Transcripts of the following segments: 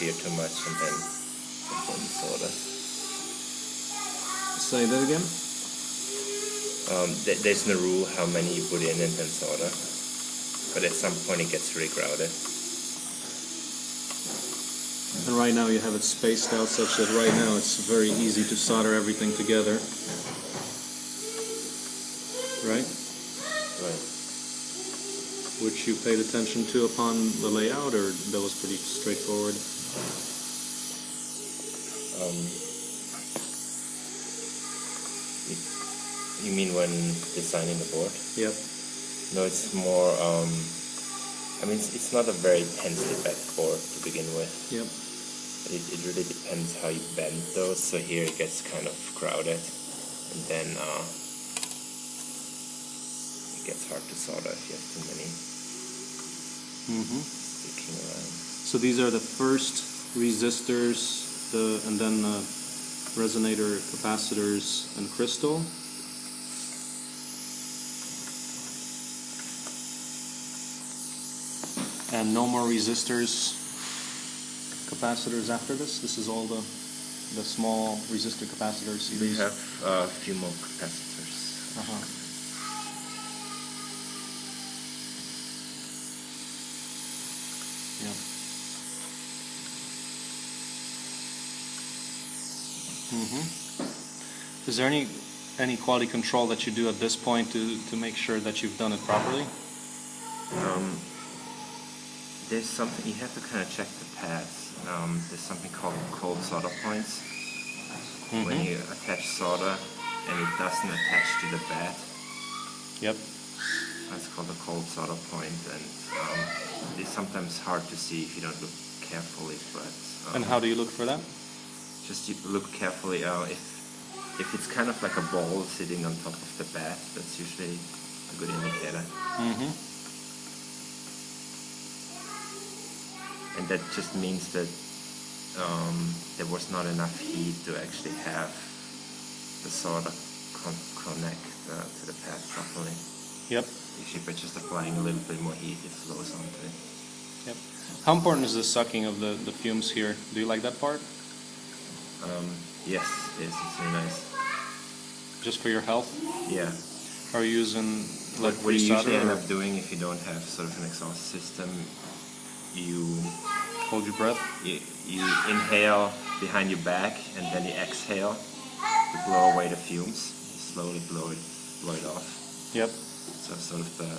interfere too much, and then solder. Say that again? There's no rule how many you put in and then solder, but at some point it gets really crowded. And right now you have it spaced out such that right now it's very easy to solder everything together. Right? Right. Which you paid attention to upon the layout, or that was pretty straightforward? You mean when designing the board? Yep. No, it's more, I mean, it's not a very tensely bent board to begin with. Yep. It really depends how you bend those, so here it gets kind of crowded, and then it gets hard to solder if you have too many sticking around. So these are the first resistors, and then resonator, capacitors, and crystal. And no more resistors, capacitors after this? This is all the small resistor capacitors? We have a few more capacitors. Yeah. Is there any quality control that you do at this point to make sure that you've done it properly? There's something, you have to kind of check the pads. There's something called cold solder points. When you attach solder and it doesn't attach to the bed. Yep. That's called a cold solder point, and it's sometimes hard to see if you don't look carefully. But and how do you look for that? Just you look carefully. If it's kind of like a ball sitting on top of the bed, that's usually a good indicator. And that just means that there was not enough heat to actually have the solder connect to the pad properly. Yep. Usually by just applying a little bit more heat, it flows onto it. Yep. How important is the sucking of the fumes here? Do you like that part? Yes, it is. It's really nice. Just for your health? Yeah. Are you using like what you usually end or up doing if you don't have sort of an exhaust system, you hold your breath? You inhale behind your back and then you exhale to blow away the fumes. You slowly blow it off. Yep. So sort of the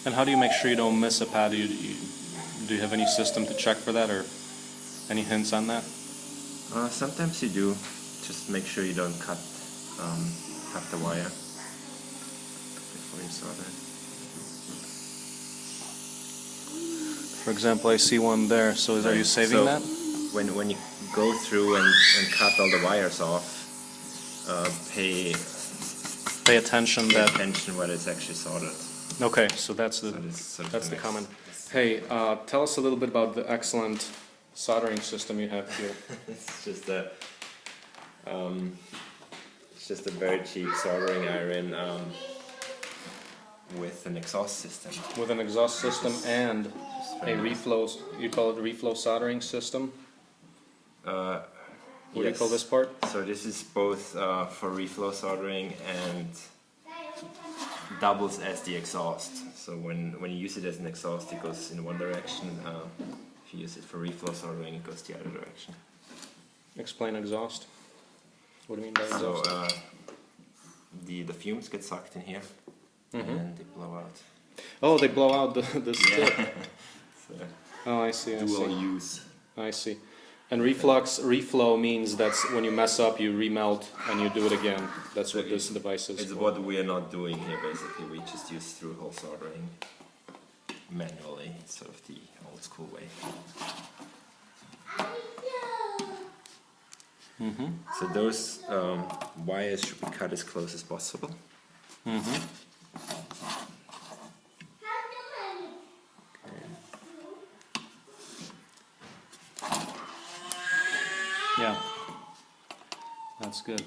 And how do you make sure you don't miss a pad? Do you have any system to check for that, or any hints on that? Sometimes you do. Just make sure you don't cut the wire before you solder. For example, I see one there. So are you saving that? When you go through and cut all the wires off, pay attention whether it's actually soldered. Okay, so that's the comment. Hey, tell us a little bit about the excellent soldering system you have here. It's just a very cheap soldering iron with an exhaust system. With an exhaust system and a reflow. You call it a reflow soldering system. What do you call this part? So this is both for reflow soldering and doubles as the exhaust. So when you use it as an exhaust, it goes in one direction. If you use it for reflow soldering, it goes the other direction. Explain exhaust. What do you mean by exhaust? So the fumes get sucked in here and they blow out. Oh, they blow out the stick. So oh, I see. dual use. I see. And reflow means that's when you mess up, you remelt and you do it again. That's what this device is. It's what we are not doing here, basically. We just use through-hole soldering manually. It's sort of the old school way. So those wires should be cut as close as possible. Yeah, that's good.